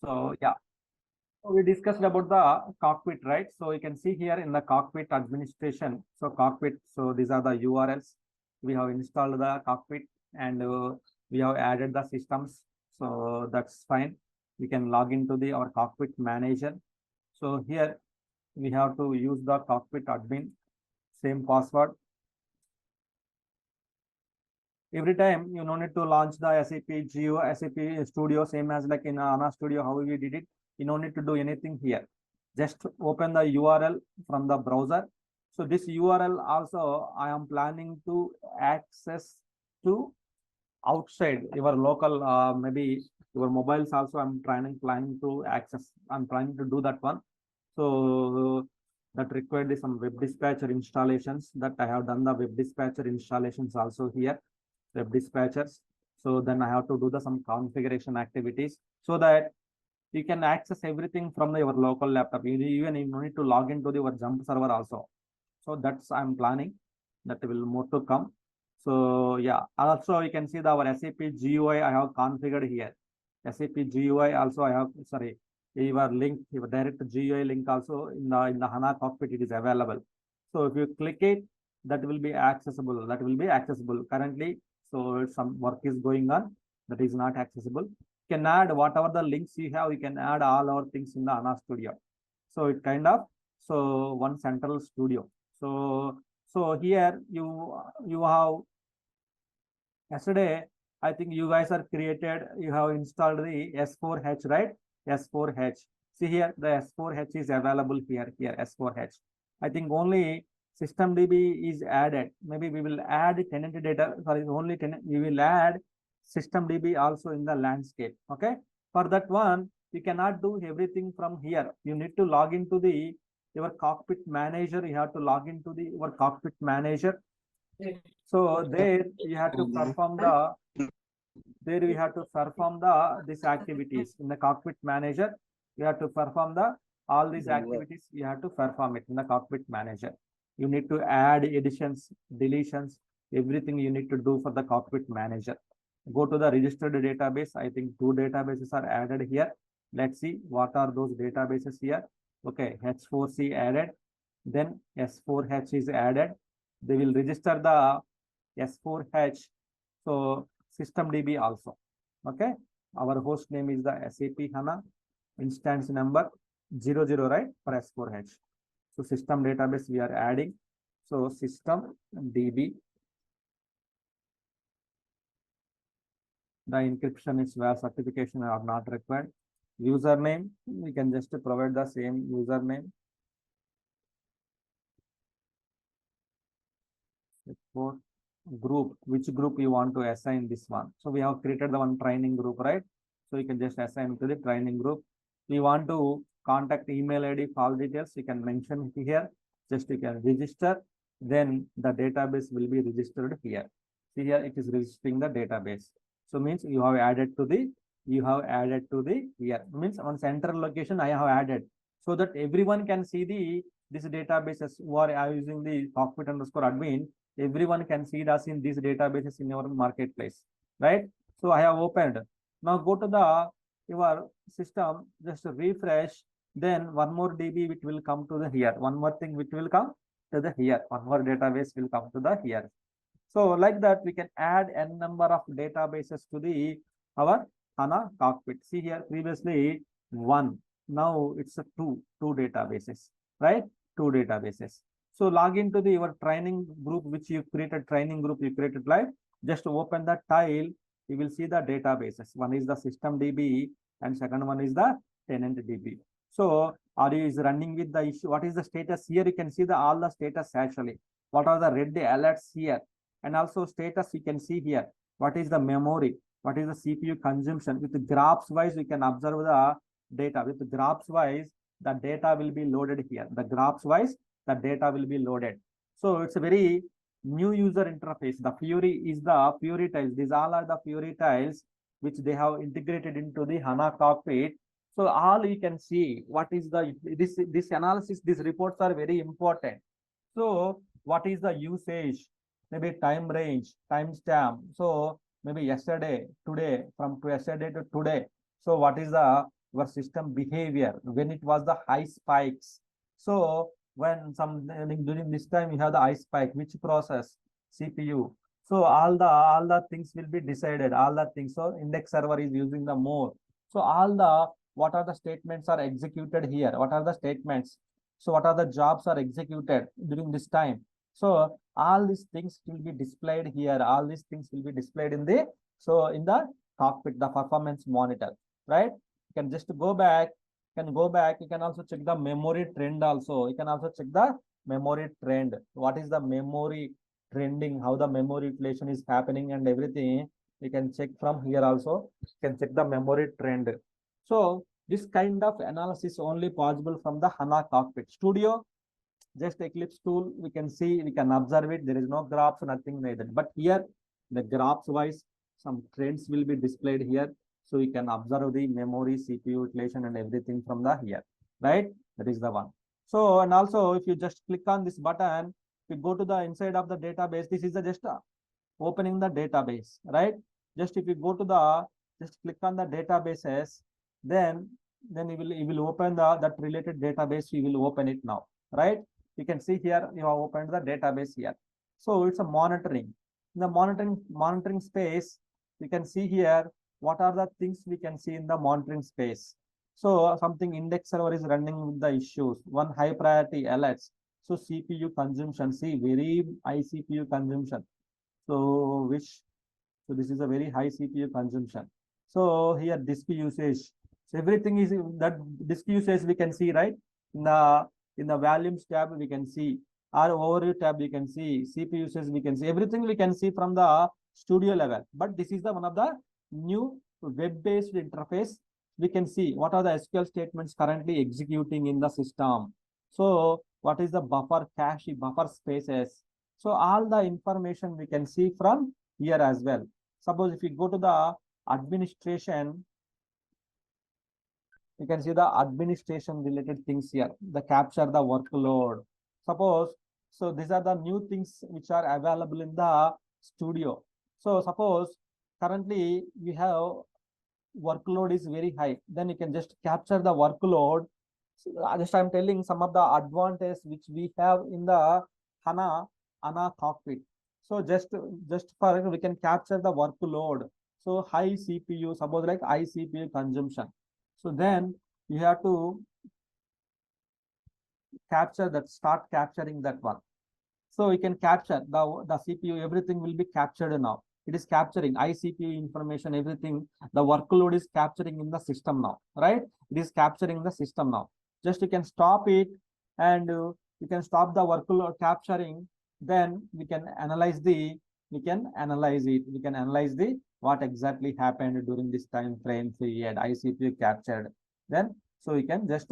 So yeah, we discussed about the cockpit, right? So you can see here in the cockpit administration. So cockpit, so these are the URLs. We have installed the cockpit and we have added the systems. So that's fine. We can log into the our cockpit manager. So here we have to use the cockpit admin, same password. Every time you no need to launch the SAP Geo, SAP Studio, same as like in Hana Studio, how we did it. You don't need to do anything here. Just open the URL from the browser. So this URL also I am planning to access to outside your local, maybe your mobiles also I'm planning to access. I'm planning to do that one. So that required some web dispatcher installations that I have done the web dispatcher installations also here, web dispatchers. So then I have to do the some configuration activities so that you can access everything from your local laptop. Even you need to log into your jump server also. So that's I'm planning. That will more to come. So yeah, also you can see our SAP GUI I have configured here. SAP GUI also I have, sorry, your link, your direct GUI link also in the Hana cockpit it is available. So if you click it, that will be accessible. That will be accessible currently. So some work is going on, that is not accessible. You can add whatever the links you have. You can add all our things in the Hana Studio. So it kind of, so one central studio. So here you have, yesterday I think you guys are created, you have installed the S4H, right? S4H. See here the S4H is available here S4H. I think only systemdb is added. Maybe we will add tenant data, sorry, only tenant, we will add systemdb also in the landscape. Okay, for that one you cannot do everything from here. You need to log into the your cockpit manager. You have to log into the your cockpit manager. So there you have to perform the, there we have to perform the these activities in the cockpit manager. You have to perform the all these activities. You have to perform it in the cockpit manager. You need to add additions, deletions, everything you need to do for the cockpit manager. Go to the registered database. I think two databases are added here. Let's see what are those databases here. Okay, H4C added, then S4H is added. They will register the S4H. So systemdb also. Okay, our host name is the SAP HANA, instance number 00, right, for S4H. So system database we are adding. So systemdb. The encryption is where certification are not required. Username, we can just provide the same username. For group, which group you want to assign this one. So we have created the one training group, right? So you can just assign to the training group. We want to contact email ID, file details, you can mention here. Just you can register, then the database will be registered here. See here it is registering the database. So means you have added to the, here means on central location I have added, so that everyone can see the this databases who are using the cockpit underscore admin. Everyone can see us in these databases in your marketplace, right? So I have opened. Now go to the your system, just refresh. Then one more DB which will come to the here. One more thing which will come to the here. One more database will come to the here. So like that, we can add n number of databases to the our HANA cockpit. See here, previously one, now it's a two databases, right? Two databases. So log into the your training group which you created, training group you created live. Just open the tile, you will see the databases. One is the system DB and second one is the tenant DB. So are you is running with the issue? What is the status here? You can see the all the status actually. What are the red alerts here? And also status you can see here. What is the memory? What is the CPU consumption? With the graphs wise, we can observe the data. With the graphs wise, the data will be loaded here. The graphs wise, the data will be loaded. So it's a very new user interface. The Fury is the Fury tiles. These all are the Fury tiles which they have integrated into the HANA cockpit. So all you can see what is the this analysis, these reports are very important. So what is the usage? Maybe time range, timestamp. So maybe yesterday, today, from yesterday to today. So what is the your system behavior when it was the high spikes. So when some during this time you have the high spike, which process? CPU. So all the things will be decided, all the things. So index server is using the more. So all the what are the statements are executed here? What are the statements? So what are the jobs are executed during this time? So all these things will be displayed here. All these things will be displayed in the in the cockpit, the performance monitor, right? You can just go back. You can go back. You can also check the memory trend also. You can also check the memory trend. What is the memory trending? How the memory utilization is happening and everything. You can check from here also. You can check the memory trend. So this kind of analysis only possible from the HANA Cockpit Studio. Just Eclipse tool, we can see, we can observe it. There is no graphs, nothing like that. But here, the graphs wise, some trends will be displayed here. So you can observe the memory, CPU utilization, and everything from the here, right? That is the one. So, and also, if you just click on this button, if you go to the inside of the database, this is the just opening the database, right? Just if you go to the, just click on the databases, then you will open that related database. You will open it now, right? You can see here you have opened the database here. So it's a monitoring. In the monitoring space, you can see here what are the things we can see in the monitoring space. So something index server is running with the issues. One high priority alerts. So CPU consumption, see very high CPU consumption. So this is a very high CPU consumption. So here disk usage. So everything is that disk usage we can see, right? In the volumes tab we can see, or overview tab we can see, CPU usage we can see, everything we can see from the studio level. But this is the one of the new web-based interface. We can see what are the SQL statements currently executing in the system. So what is the buffer cache, buffer spaces. So all the information we can see from here as well. Suppose if you go to the administration, you can see the administration related things here, the capture the workload. Suppose, so these are the new things which are available in the studio. So suppose currently we have workload is very high, then you can just capture the workload. So just I'm telling some of the advantages which we have in the HANA Cockpit. So just for we can capture the workload. So high CPU, suppose like high CPU consumption. So then you have to capture that, start capturing that one. So we can capture the CPU, everything will be captured now. It is capturing ICPU information, everything. The workload is capturing in the system now, right? It is capturing the system now. Just you can stop it and you can stop the workload capturing. Then we can analyze the, we can analyze the what exactly happened during this time frame period, ICPU captured. Then so we can just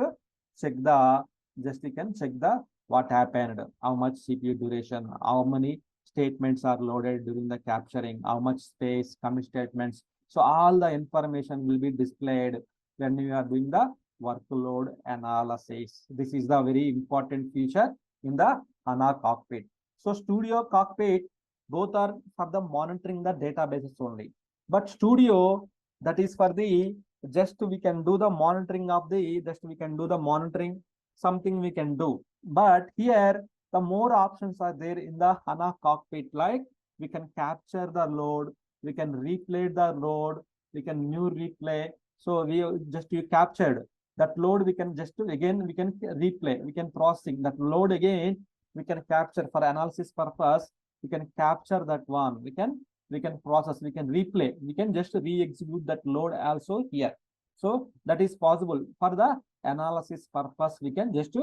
check the, you can check the what happened, how much CPU duration, how many statements are loaded during the capturing, how much space, commit statements. So all the information will be displayed when you are doing the workload analysis. This is the very important feature in the HANA Cockpit. So Studio Cockpit, both are for the monitoring the databases only. But Studio, that is for the, just we can do the monitoring of the, just we can do the monitoring, something we can do. But here, the more options are there in the HANA Cockpit, like we can capture the load, we can replay the load, we can new replay. So we just you captured that load, we can just again we can replay, we can processing that load again, we can capture for analysis purpose, we can capture that one, we can process, we can replay, we can just re-execute that load also here. So that is possible for the analysis purpose, we can just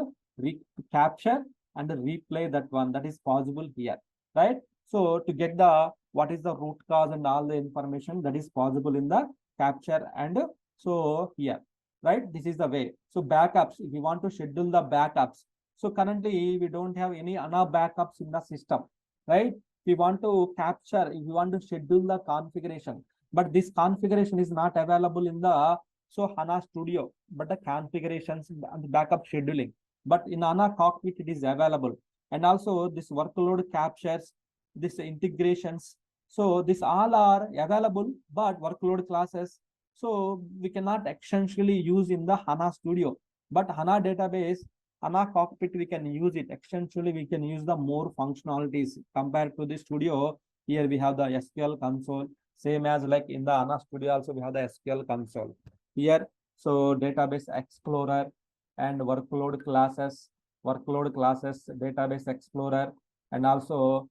capture and replay that one, that is possible here, right? So to get the what is the root cause and all the information, that is possible in the capture. And so here, right, this is the way. So backups, if you want to schedule the backups, so currently we don't have any HANA backups in the system, right? We want to capture, if you want to schedule the configuration, but this configuration is not available in the HANA Studio, but the configurations and the backup scheduling. But in HANA Cockpit, it is available. And also this workload captures, this integrations. So this all are available, but workload classes, So we cannot essentially use in the HANA Studio, but HANA database, HANA Cockpit, we can use it. Essentially, we can use the more functionalities compared to the Studio. Here we have the SQL console, same as like in the HANA Studio also we have the SQL console. Here, so database explorer and workload classes, database explorer, and also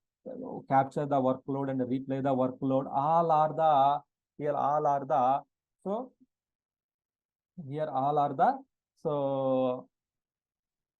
capture the workload and replay the workload. All are the here all are the so here all are the so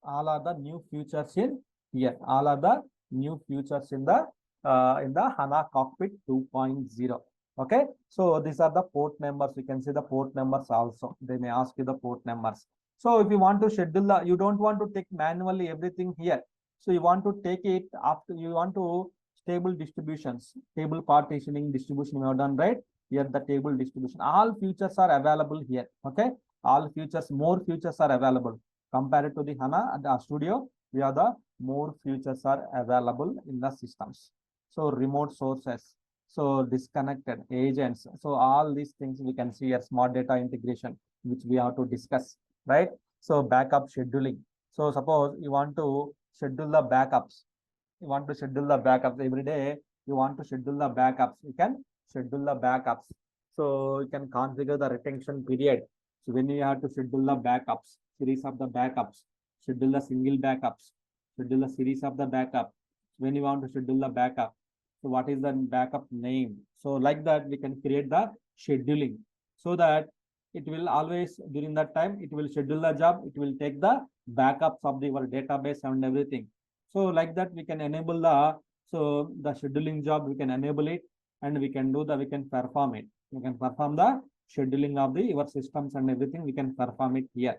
all are the new features in here. All are the new features in the HANA Cockpit 2.0. Okay, so these are the port numbers. You can see the port numbers also. They may ask you the port numbers. So if you want to schedule the, you don't want to take manually everything here. So you want to take it after you want to stable distributions, table partitioning distribution we have done, right? Here the table distribution. All features are available here. Okay, all features, more features are available compared to the HANA and the Studio. We have the more features are available in the systems. So remote sources, so disconnected agents. So all these things we can see here, smart data integration, which we have to discuss, right? So backup scheduling. So suppose you want to schedule the backups. You want to schedule the backups every day. You want to schedule the backups. You can schedule the backups. So you can configure the retention period. So when you have to schedule the backups, series of the backups, schedule the single backups, schedule a series of the backup. When you want to schedule the backup, so what is the backup name? So like that, we can create the scheduling so that it will always during that time, it will schedule the job, it will take the backups of your database and everything. So like that, we can enable the scheduling job, we can enable it, and we can perform it. We can perform the scheduling of your systems and everything. We can perform it here.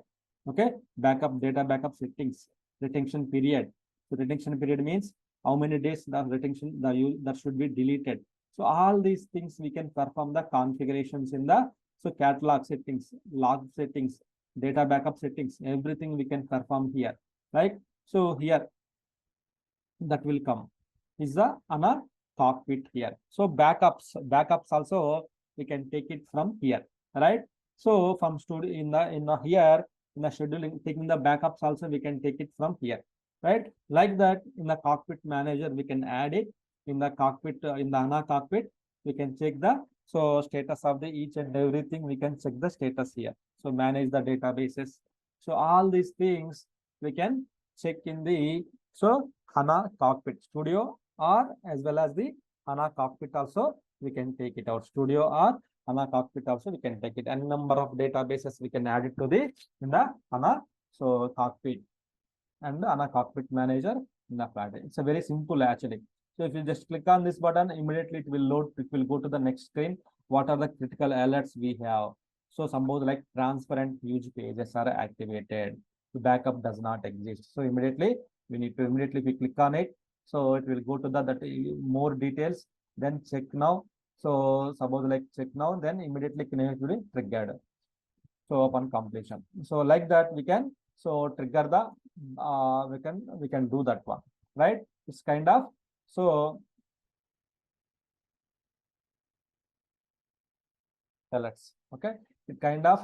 Okay, data backup settings, retention period. So retention period means how many days the retention that should be deleted. So all these things we can perform the configurations in the catalog settings, log settings, data backup settings, everything we can perform here, right? So here that will come is the HANA Cockpit here. So backups also we can take it from here, right? So from studio in the here in the scheduling, taking the backups also we can take it from here, right? Like that in the cockpit manager we can add it in the cockpit in the HANA Cockpit we can check the status of the each and everything. We can check the status here. So manage the databases. So all these things we can check in the HANA Cockpit Studio, or as well as the HANA Cockpit also we can take it out. Studio or HANA Cockpit also we can take it. And number of databases we can add it to the in the HANA Cockpit and the HANA Cockpit Manager in the flat. It's a very simple actually. So if you just click on this button, immediately it will load. It will go to the next screen. What are the critical alerts we have? So suppose like transparent huge pages are activated. The backup does not exist. So immediately we need to immediately we click on it. So it will go to the more details. Then check now. So suppose like check now, then immediately it will be triggered. So upon completion. So like that we can trigger the we can do that one, right? It's kind of alerts. Okay, it kind of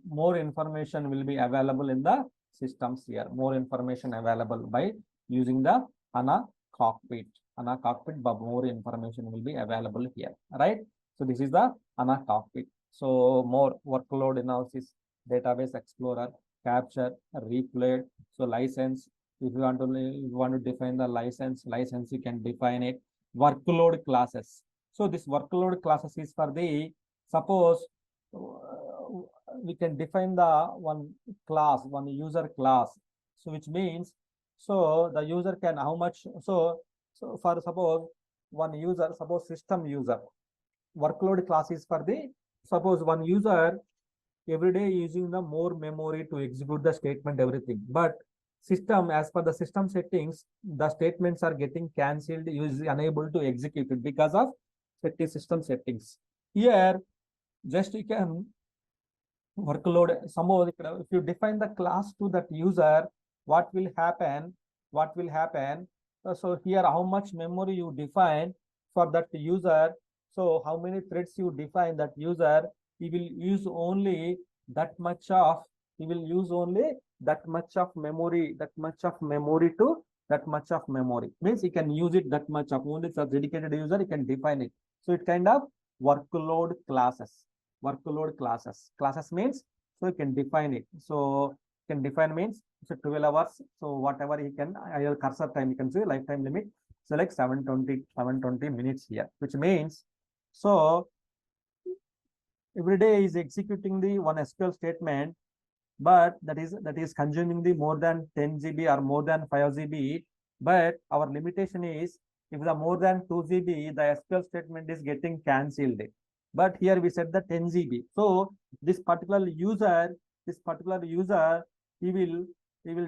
more information will be available in the systems here. More information available by using the HANA Cockpit. HANA Cockpit, but more information will be available here, right? So this is the HANA Cockpit. So more workload analysis, database explorer, capture, replay, so license. If you want to define the license you can define it. Workload classes. So this workload classes is for the suppose we can define the one user class. So which means the user can how much for suppose one user, suppose system user, workload class is for the suppose one user every day using the more memory to execute the statement everything, but system as per the system settings the statements are getting cancelled, is unable to execute it because of system settings. Here just you can workload somehow if you define the class to that user, what will happen so here how much memory you define for that user, so how many threads you define that user, he will use only that much of, he will use only that much of memory, that much of memory to that much of memory. Means he can use it that much of, only for dedicated user, he can define it. So it kind of workload classes. Workload classes. Classes means, so you can define it. So can define means, so 12 hours. So whatever he can, your cursor time, you can say lifetime limit. So like 720 minutes here, which means, so every day is executing the one SQL statement, but that is consuming the more than 10 GB or more than 5 GB. But our limitation is, if the more than 2 GB, the SQL statement is getting cancelled. But here we set the 10 GB. So this particular user, this particular user, he will he will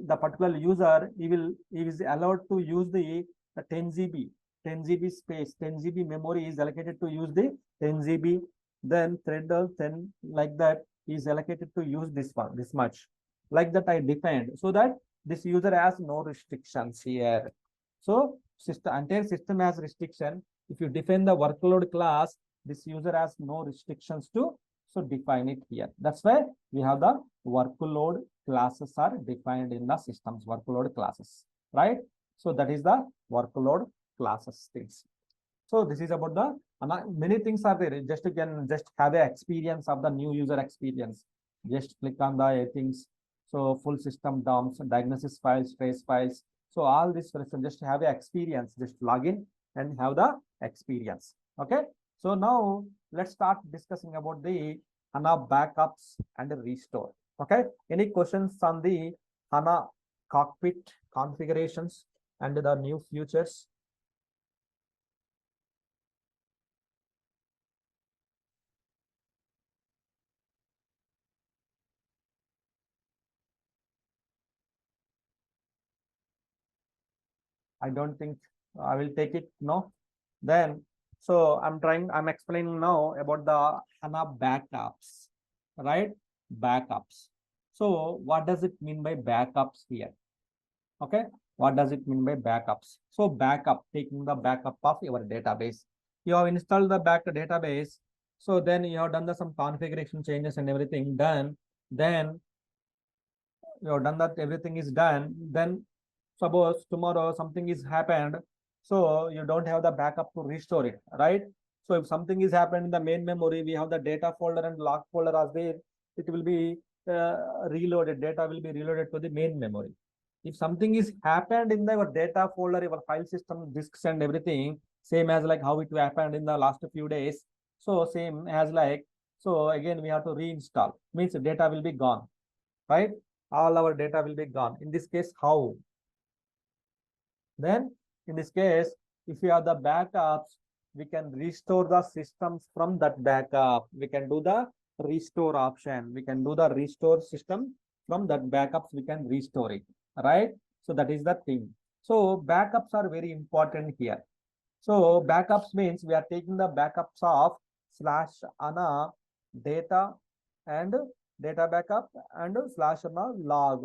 the particular user, he is allowed to use the 10 GB, 10 GB space, 10 GB memory is allocated to use the 10 GB. Then thread 10 like that is allocated to use this one, this much. Like that I defined, so that this user has no restrictions here. So system, entire system has restriction. If you define the workload class, this user has no restrictions to, so define it here. That's why we have the workload classes are defined in the systems, workload classes, right? So that is the workload classes things. So this is about the, many things are there. Just you can just have a experience of the new user experience. Just click on the things. So full system dumps, diagnosis files, trace files. So all this just have a experience. Just log in and have the experience. Okay. So now let's start discussing about the HANA backups and restore. Okay. Any questions on the HANA cockpit configurations and the new features? I don't think I will take it. No. Then, so I'm explaining now about the HANA backups, right? Backups. So what does it mean by backups here? Okay. What does it mean by backups? So backup, taking the backup of your database. You have installed the back database. So then you have done some configuration changes and everything done. Then you have done that, everything is done. Then suppose tomorrow something is happened, so you don't have the backup to restore it, right? So if something is happened in the main memory, we have the data folder and log folder as there, it will be reloaded, data will be reloaded to the main memory. If something is happened in your data folder, your file system, disks and everything, same as like how it happened in the last few days, so same as like, so again we have to reinstall, means data will be gone, right? All our data will be gone. In this case, how? Then in this case, if we have the backups, we can restore the systems from that backup. We can do the restore option. We can do the restore system from that backups. We can restore it, right? So that is the thing. So backups are very important here. So backups means we are taking the backups of /hana data and data backup and /hana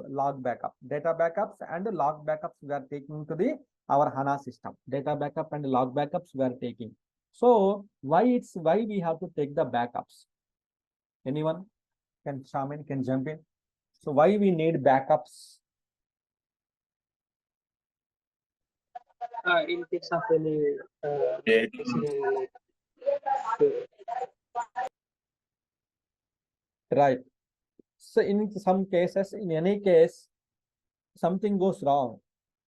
log backup. Data backups and log backups we are taking to the our HANA system. Data backup and log backups we are taking. So why we have to take the backups? Anyone can chime in, can jump in. So why we need backups? In case of any accident, Right. So in some cases, in any case, something goes wrong,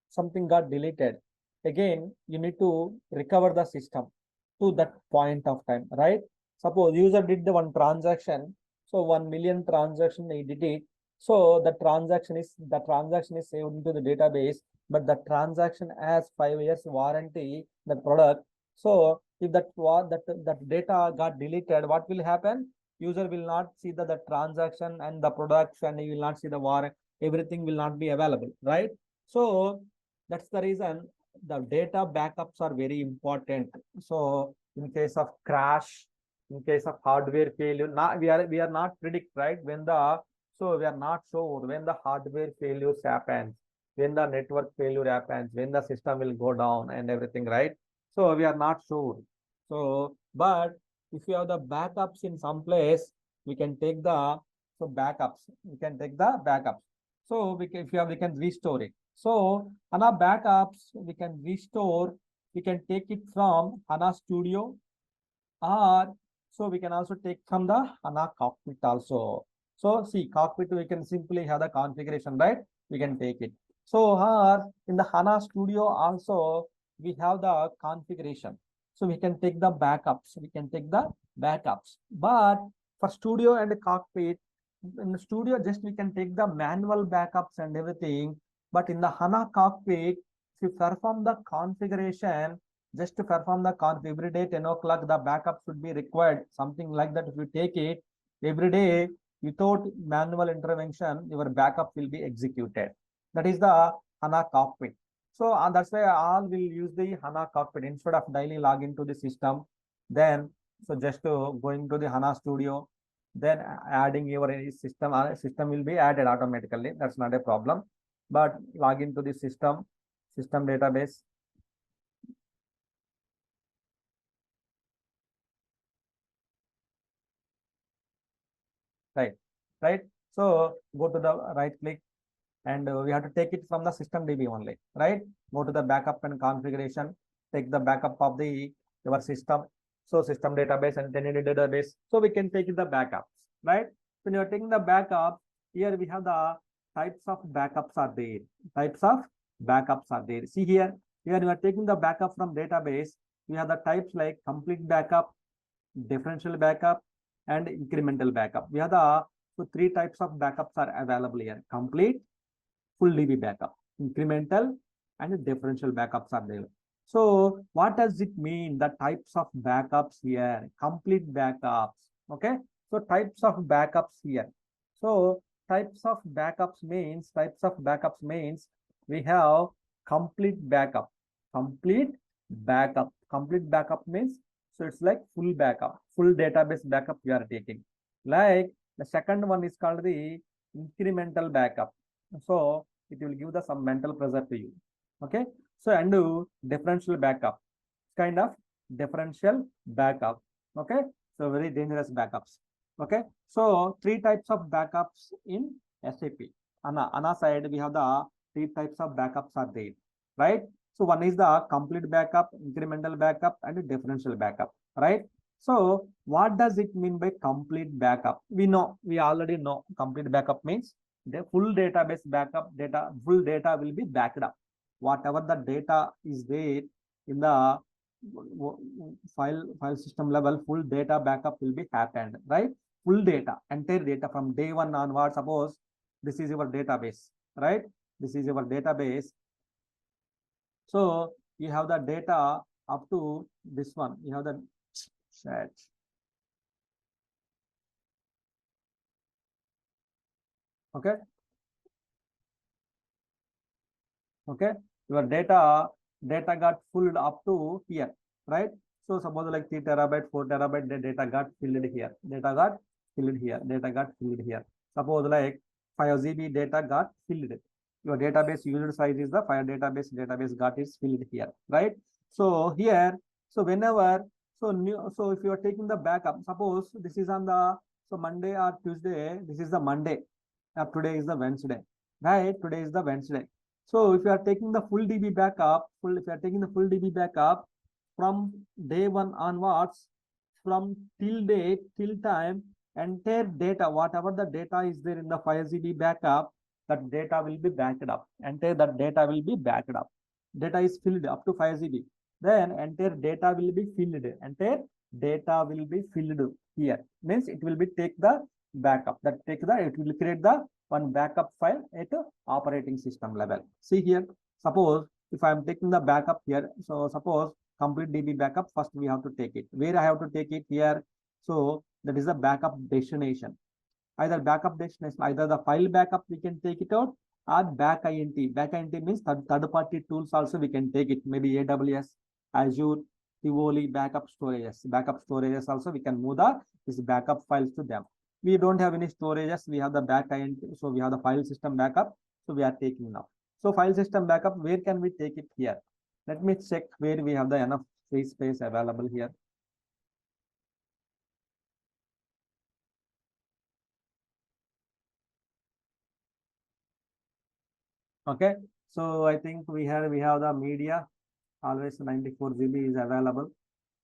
something got deleted. Again, you need to recover the system to that point of time, right? Suppose user did the one transaction, so 1 million transaction he did it. So the transaction is saved into the database, but the transaction has 5 years warranty, the product. So if that data got deleted, what will happen? User will not see the transaction and the products, and he will not see the warranty. Everything will not be available, right? So that's the reason the data backups are very important. So in case of crash, in case of hardware failure, now we are not predict, right, when the, so we are not sure when the hardware failures happens, when the network failure happens, when the system will go down and everything, right? So we are not sure. So but if you have the backups in some place, we can take the backups. We can take the backups. So we can, if you have, we can restore it. So Hana backups, we can restore. We can take it from Hana Studio, or so we can also take from the Hana Cockpit also. So see, Cockpit, we can simply have the configuration, right? We can take it. So here in the Hana Studio also, we have the configuration. So we can take the backups. We can take the backups. But for Studio and Cockpit, in the Studio, just we can take the manual backups and everything. But in the Hana Cockpit, if you perform the configuration, just to perform the conf every day 10 o'clock, the backup should be required, something like that. If you take it every day without manual intervention, your backup will be executed. That is the Hana Cockpit. So that's why all will use the Hana Cockpit instead of daily log into the system. Then so just going to the Hana Studio, then adding your system will be added automatically. That's not a problem. But log into the system database. Right. So go to the right click, and we have to take it from the system DB only, right? Go to the backup and configuration, take the backup of the your system. So system database and tenant database. So we can take the backups, right? When you are taking the backup, here we have the types of backups are there. Types of backups are there. See here, here you are taking the backup from database. We have the types like complete backup, differential backup, and incremental backup. We have the three types of backups are available here: complete, full DB backup, incremental, and differential backups are there. So what does it mean? The types of backups here: complete backups. Okay. So types of backups here. So types of backups means we have complete backup. Complete backup means, so it's like full backup, full database backup you are taking. Like the second one is called the incremental backup. So it will give the some mental pressure to you. Okay. So and do differential backup, kind of differential backup. Okay. So very dangerous backups. Okay. So three types of backups in SAP. Ana side, we have the three types of backups are there, right? So one is the complete backup, incremental backup, and differential backup, right? So what does it mean by complete backup? We already know complete backup means the full database backup, full data will be backed up. Whatever the data is there in the file system level, full data backup will be happened, right? Full data, entire data from day one onward. Suppose this is your database, right? This is your database. So you have the data up to this one. You have the chat. Okay. Okay. Your data got filled up to here, right? So suppose like 3 terabyte, 4 terabyte, the data got filled here. Data got filled here. Data got filled here. Suppose like 5 GB data got filled. Your database user size is the 5 database got is filled here, right? So here, so whenever, so if you are taking the backup, suppose this is on the, so Monday or Tuesday, this is the Monday. Today is the Wednesday, right? Today is the Wednesday. So if you are taking the full DB backup, if you are taking the full DB backup from day one onwards, from till date, till time, entire data, whatever the data is there in the 5 GB backup, that data will be backed up. Entire that data will be backed up. Data is filled up to 5 GB. Then entire data will be filled. Entire data will be filled here. Means it will be take the backup. It will create the one backup file at operating system level. See here, suppose if I am taking the backup here, so suppose complete DB backup, first we have to take it. Where I have to take it here? So that is the backup destination. Either backup destination, either the file backup we can take it out, or back INT. Back INT means third party tools also we can take it. Maybe AWS, Azure, Tivoli, backup storages. Backup storages also we can move this backup files to them. We don't have any storages. We have the back INT. So we have the file system backup. So we are taking now. So file system backup, where can we take it here? Let me check where we have the enough free space available here. Okay, so I think we have the media, always 94 GB is available.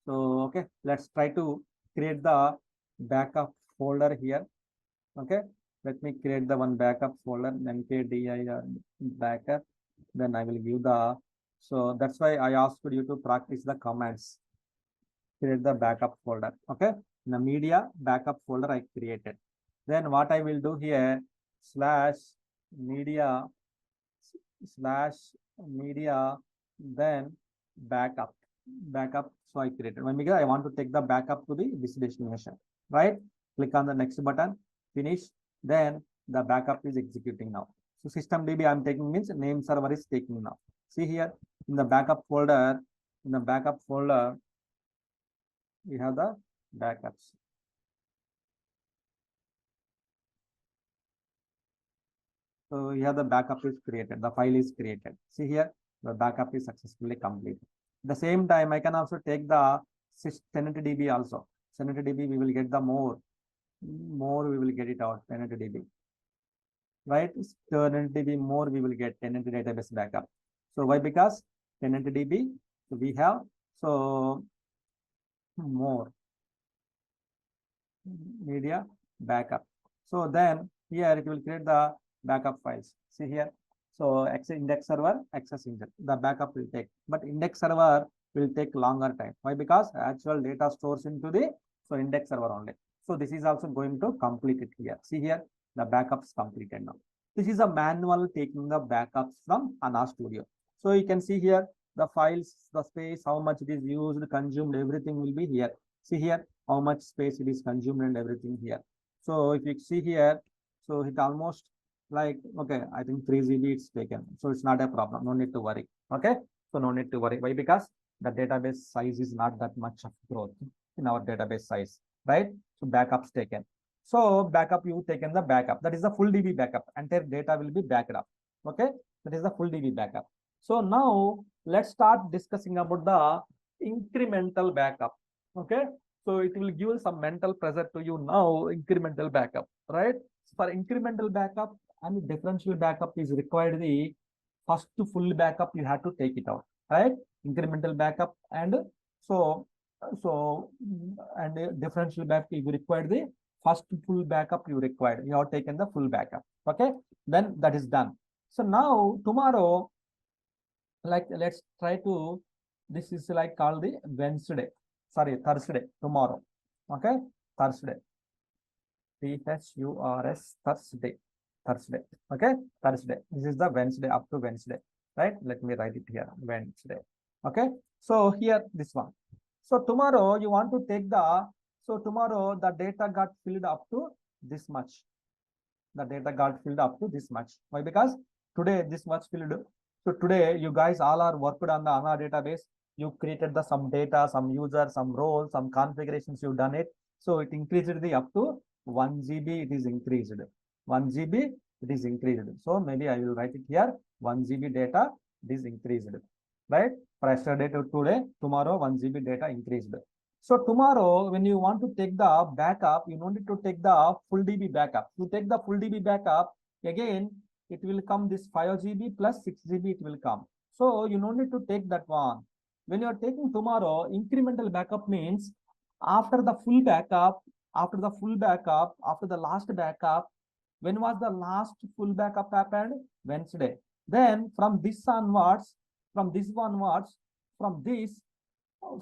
So okay, let's try to create the backup folder here. Okay, let me create the one backup folder, mkdir backup. Then I will give the, so that's why I asked you to practice the commands. Create the backup folder. Okay, in the media backup folder I created. Then what I will do here, slash media slash media, then backup. So I created one because I want to take the backup to this destination, right? Click on the next button, finish. Then the backup is executing now. So systemdb I'm taking means name server is taking now. See here in the backup folder, we have the backups. So here the backup is created, the file is created. See here, the backup is successfully completed. At the same time, I can also take the tenantdb also. Tenantdb, we will get the more we will get it out, tenantdb. Right? Tenantdb more we will get tenant database backup. So why? Because tenantdb, so we have, so more media backup. So then here it will create the backup files. See here. So index server, access index, the backup will take, but index server will take longer time. Why? Because actual data stores into the, so index server only. So this is also going to complete it here. See here, the backups completed now. This is a manual taking the backups from Hana Studio. So you can see here the files, the space, how much it is used, consumed, everything will be here. See here how much space it is consumed and everything here. So if you see here, so it almost like, okay, I think 3 GB it's taken. So it's not a problem. No need to worry. Okay. So no need to worry. Why? Because the database size is not that much of growth in our database size, right? So backups taken. So backup, you taken the backup. That is the full DB backup. Entire data will be backed up. Okay. That is the full DB backup. So now let's start discussing about the incremental backup. Okay. So it will give some mental pressure to you now, incremental backup, right? For incremental backup and differential backup is required, the first full backup you have to take it out, right? Incremental backup and so and differential backup you required the first full backup you required. You have taken the full backup. Okay, then that is done. So now tomorrow, like let's try to, this is like called the Wednesday, sorry, Thursday, tomorrow. Okay, Thursday. THURS, Thursday. Thursday. Okay, Thursday. This is the Wednesday up to Wednesday, right? Let me write it here, Wednesday. Okay, so here this one. So tomorrow you want to take the, so tomorrow the data got filled up to this much. The data got filled up to this much. Why? Because today this much filled. So today you guys all are worked on the Hana database. You created the some data, some user, some role, some configurations. You've done it. So it increased the up to 1 GB. It is increased. 1 GB. It is increased. So maybe I will write it here. 1 GB data. It is increased. Right? For yesterday to today, tomorrow 1 GB data increased. So tomorrow, when you want to take the backup, you don't need to take the full DB backup. You take the full DB backup, again, it will come this 5 GB plus 6 GB, it will come. So you don't need to take that one. When you are taking tomorrow, incremental backup means after the full backup, after the last backup, when was the last full backup happened? Wednesday. Then from this onwards, from this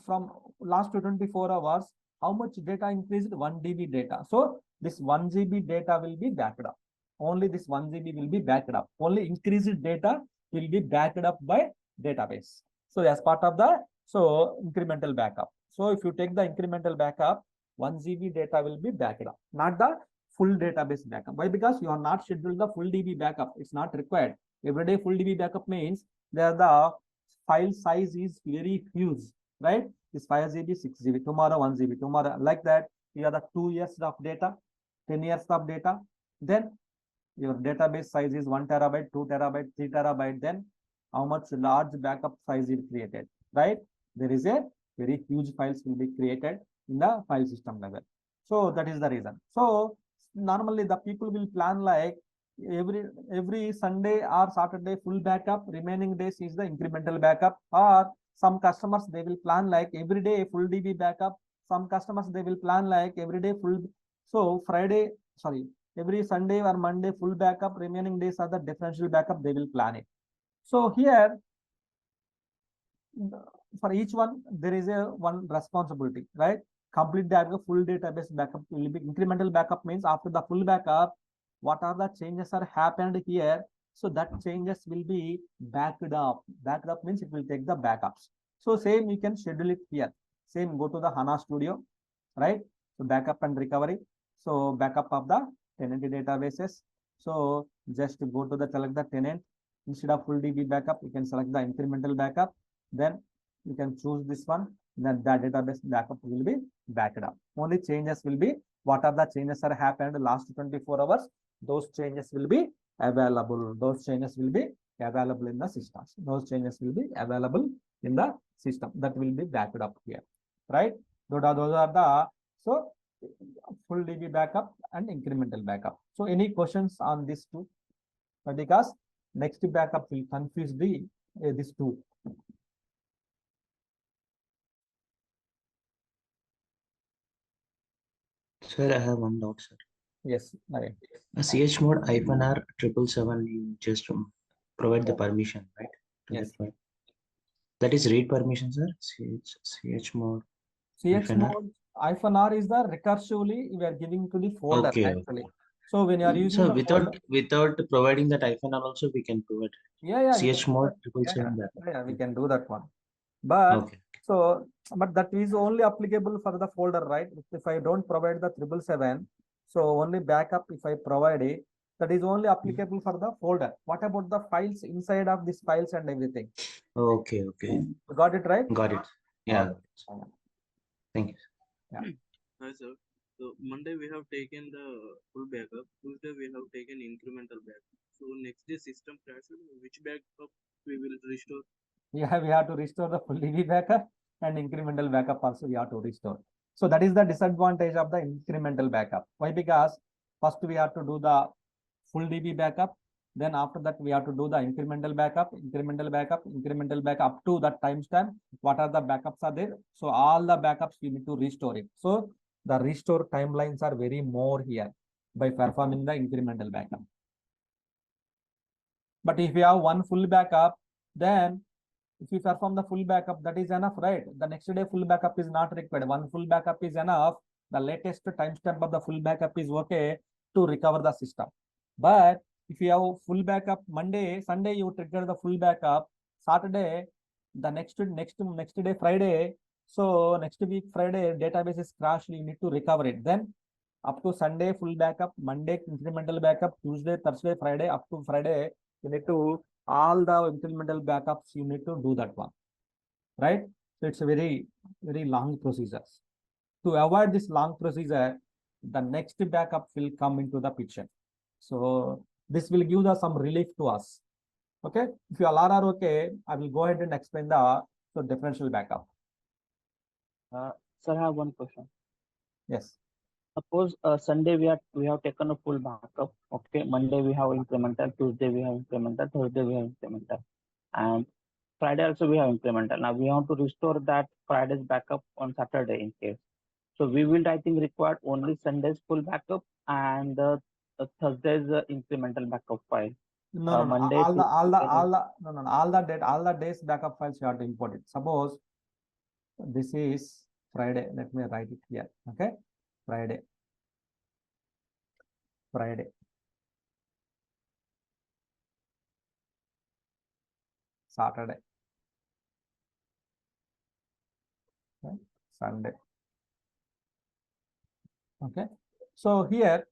from last 24 hours, how much data increased? 1 GB data. So this 1 GB data will be backed up. Only this 1 GB will be backed up. Only increased data will be backed up by database. So as part of the, so incremental backup. So if you take the incremental backup, 1 GB data will be backed up, not the full database backup. Why? Because you are not scheduled the full DB backup. It's not required. Everyday full DB backup means there the file size is very huge, right? This 5 GB, 6 GB, tomorrow 1 GB, tomorrow, like that. You have the 2 years of data, 10 years of data. Then your database size is 1 terabyte, 2 terabyte, 3 terabyte. Then how much large backup size is created, right? There is a very huge files will be created in the file system level. So that is the reason. So normally the people will plan like every Sunday or Saturday full backup, remaining days is the incremental backup. Or some customers they will plan like every day full DB backup. Some customers they will plan like every day full. So Friday, sorry, every Sunday or Monday full backup, remaining days are the differential backup, they will plan it. So here for each one there is a one responsibility, right? Complete the full database backup will be incremental backup means after the full backup, what are the changes are happened here? So that changes will be backed up. Backed up means it will take the backups. So same you can schedule it here. Same go to the HANA Studio, right? So backup and recovery. So backup of the tenant databases. So just go to the select the tenant instead of full DB backup, you can select the incremental backup. Then you can choose this one. Then the database backup will be backed up. Only changes will be what are the changes are happened last 24 hours. Those changes will be available. Those changes will be available in the systems. Those changes will be available in the system. That will be backed up here, right? Those are the so full DB backup and incremental backup. So any questions on this two? Because next backup will confuse the this two. Sir, I have one doubt, sir. Yes, right. CH mode -R 777, you just provide the permission, right? To Yes. that file. That is read permission, sir. CH mode. CH mode -R is the recursively we are giving to the folder actually. So when you are using so the without providing that -R also we can provide. yeah, CH mode 777. yeah, we can do that one. But okay. So, but that is only applicable for the folder, right? If I don't provide the 777, so only backup if I provide it, that is only applicable for the folder. What about the files inside of these files and everything? Okay. You got it right? Got it. Yeah. Thank you. Yeah. Hi, sir. So Monday we have taken the full backup. Tuesday we have taken incremental backup. So next day system crashed. Which backup we will restore? Yeah, we have to restore the full DB backup and incremental backup also we have to restore. So that is the disadvantage of the incremental backup. Why? Because first we have to do the full DB backup. Then after that, we have to do the incremental backup up to that timestamp. What are the backups are there? So all the backups you need to restore it. So the restore timelines are very more here by performing the incremental backup. But if you have one full backup, then if you perform the full backup, that is enough, right? The next day full backup is not required. One full backup is enough. The latest timestamp of the full backup is okay to recover the system. But if you have full backup Monday, Sunday, you trigger the full backup. Saturday, the next day Friday. So next week Friday database is crashed. You need to recover it. Then up to Sunday full backup, Monday incremental backup, Tuesday, Thursday, Friday, up to Friday, you need to all the incremental backups. You need to do that one, right? So it's a very long procedure. To avoid this long procedure, the next backup will come into the picture. So this will give some relief to us. Okay, if you all are okay, I will go ahead and explain the differential backup. Sir, I have one question. Yes. Suppose Sunday we have taken a full backup. Okay, Monday we have incremental, Tuesday we have incremental, Thursday we have incremental, and Friday also we have incremental. Now we want to restore that Friday's backup on Saturday in case. So we will, I think, require only Sunday's full backup and Thursday's incremental backup file. No, Monday all the days backup files you have to import it. Suppose this is Friday. Let me write it here. Okay, Friday, Saturday, okay, Sunday. Okay, so here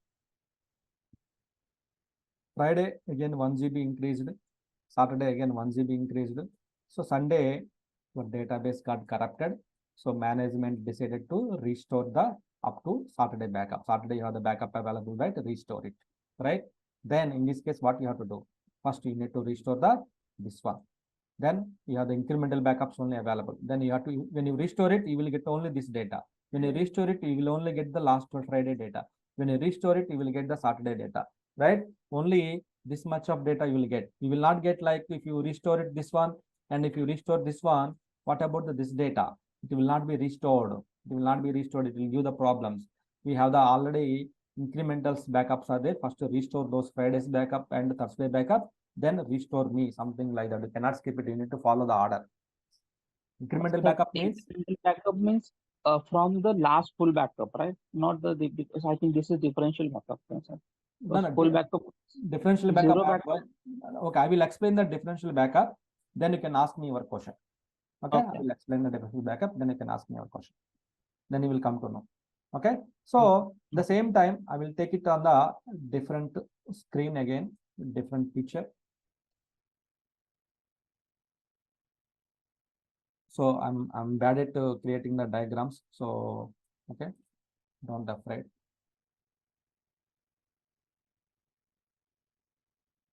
Friday again 1 GB increased, Saturday again 1 GB increased. So Sunday your database got corrupted. So management decided to restore the up to Saturday backup. Saturday you have the backup available, right? Restore it, right? Then in this case, what you have to do? First you need to restore this one. Then you have the incremental backups only available. Then you have to, when you restore it, you will get only this data. When you restore it, you will only get the last Friday data. When you restore it, you will get the Saturday data. right? Only this much of data you will get. You will not get like if you restore it this one, and if you restore this one, what about this data? It will not be restored. It will not be restored. It will give the problems. We have the already incrementals backups are there. First to restore those Friday's backup and Thursday backup, then restore me, something like that. You cannot skip it. You need to follow the order. Incremental backup means incremental backup means from the last full backup, right? Not because I think this is differential backup. Sir. no, Full backup, differential backup. zero backup. Okay, I will explain the differential backup. Then you can ask me your question. Okay, I Okay. will explain the differential backup. Then you can ask me your question. Then you will come to know. Okay, so the same time I will take it on the different screen again, different picture. So I'm bad at creating the diagrams. So okay, don't afraid.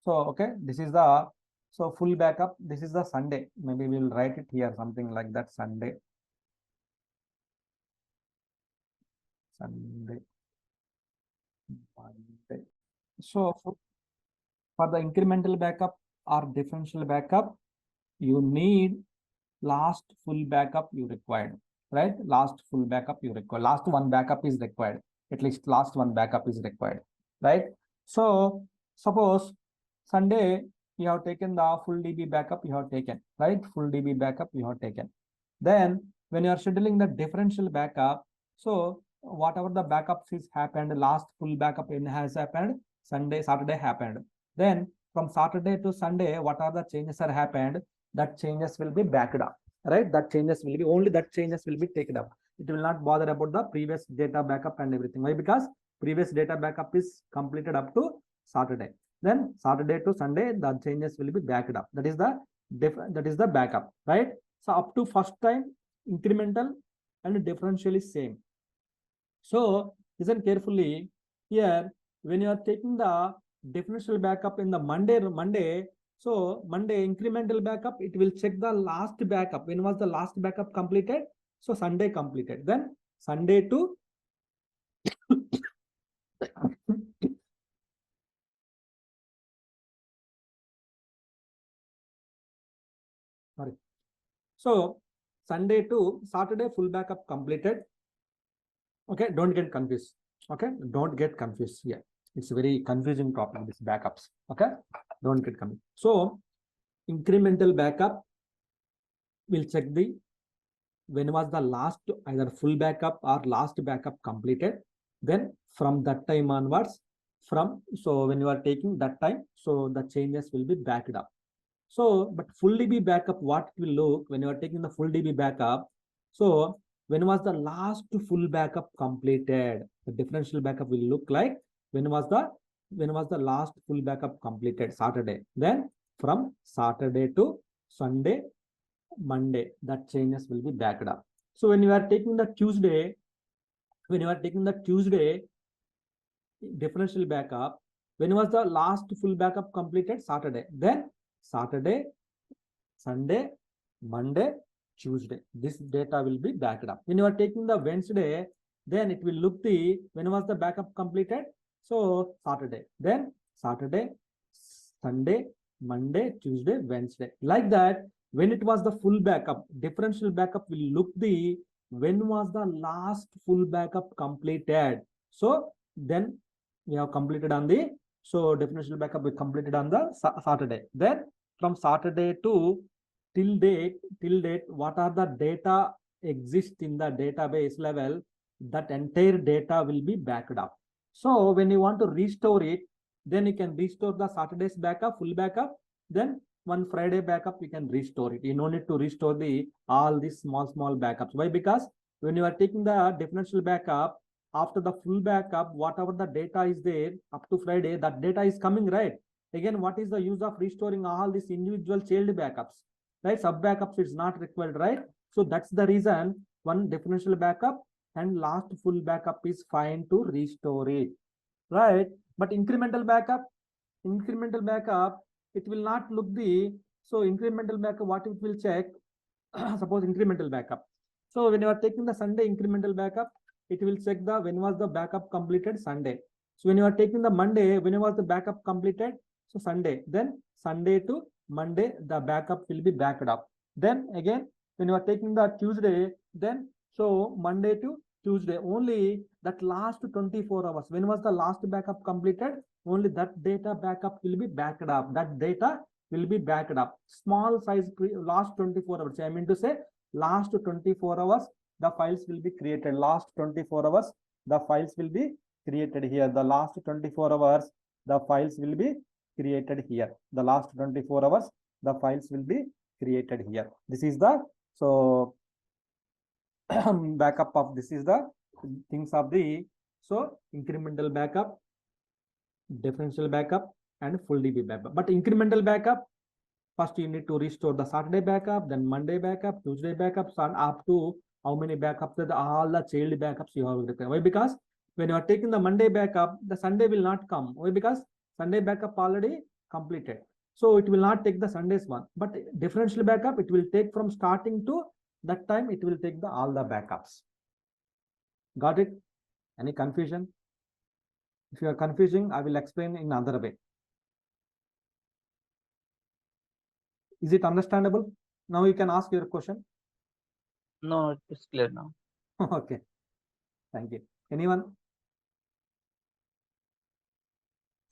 So okay, this is the full backup. This is the Sunday. Maybe we'll write it here, something like that. Sunday. Monday. So for the incremental backup or differential backup, you need last full backup you required, right? Last full backup you require. Last one backup is required. At least last one backup is required, right? So suppose Sunday you have taken the full DB backup you have taken, right? Full DB backup you have taken. Then when you are scheduling the differential backup, so whatever the backups is happened, last full backup in has happened, Saturday happened. Then from Saturday to Sunday, what are the changes are happened? That changes will be backed up, right? That changes will be only that changes will be taken up. It will not bother about the previous data backup and everything. Why? Because previous data backup is completed up to Saturday. Then Saturday to Sunday, the changes will be backed up. That is the backup, right? So up to first time, incremental and differential is same. So listen carefully here. When you are taking the differential backup in the Monday, so Monday incremental backup, it will check the last backup. When was the last backup completed? So Sunday completed. Then Sunday to sorry. So Sunday to Saturday full backup completed. Okay, don't get confused. Okay, don't get confused here. It's a very confusing topic, this backups. Okay, don't get confused. So incremental backup will check the when was the last either full backup or last backup completed. Then from that time onwards, so when you are taking that time, so the changes will be backed up. So, but full DB backup, what it will look when you are taking the full DB backup. So when was the last full backup completed? The differential backup will look like when was the last full backup completed? Saturday. Then from Saturday to Sunday, Monday, that changes will be backed up. So when you are taking the Tuesday, differential backup, when was the last full backup completed? Saturday. Then Saturday, Sunday, Monday, Tuesday. This data will be backed up. When you are taking the Wednesday, then it will look the when was the backup completed? So Saturday. Then Saturday, Sunday, Monday, Tuesday, Wednesday. Like that, when it was the full backup, differential backup will look the when was the last full backup completed. So then we have completed on the differential backup we completed on the Saturday. Then from Saturday to till date, what are the data exist in the database level? That entire data will be backed up. So when you want to restore it, then you can restore the Saturday's backup, full backup. Then one Friday backup, you can restore it. You no need to restore all these small backups. Why? Because when you are taking the differential backup, after the full backup, whatever the data is there up to Friday, that data is coming, right? Again, what is the use of restoring all these individual child backups, right? Sub backups is not required, right? So that's the reason one differential backup and last full backup is fine to restore it, right? But incremental backup, it will not look incremental backup, what it will check, suppose incremental backup. So when you are taking the Sunday incremental backup, it will check when was the backup completed Sunday. So when you are taking the Monday, when was the backup completed? So Sunday, then Sunday to Monday, the backup will be backed up. Then again, when you are taking the Tuesday, then so Monday to Tuesday, only that last 24 hours. When was the last backup completed? Only that data backup will be backed up. That data will be backed up. Small size last 24 hours. I mean to say last 24 hours, the files will be created. Last 24 hours, the files will be created here. The last 24 hours, the files will be created here. The last 24 hours, the files will be created here. This is the so backup of this is the things of the so incremental backup, differential backup, and full DB backup. But incremental backup, first you need to restore the Saturday backup, then Monday backup, Tuesday backups, and up to how many backups, all the child backups you have to. Why? Because when you are taking the Monday backup, the Sunday will not come. Why? Because Sunday backup already completed. So it will not take the Sunday's one. But differential backup, it will take from starting to that time, it will take the all the backups. Got it? Any confusion? If you are confusing, I will explain in another way. Is it understandable? Now you can ask your question. No, it's clear now. Okay. Thank you. Anyone?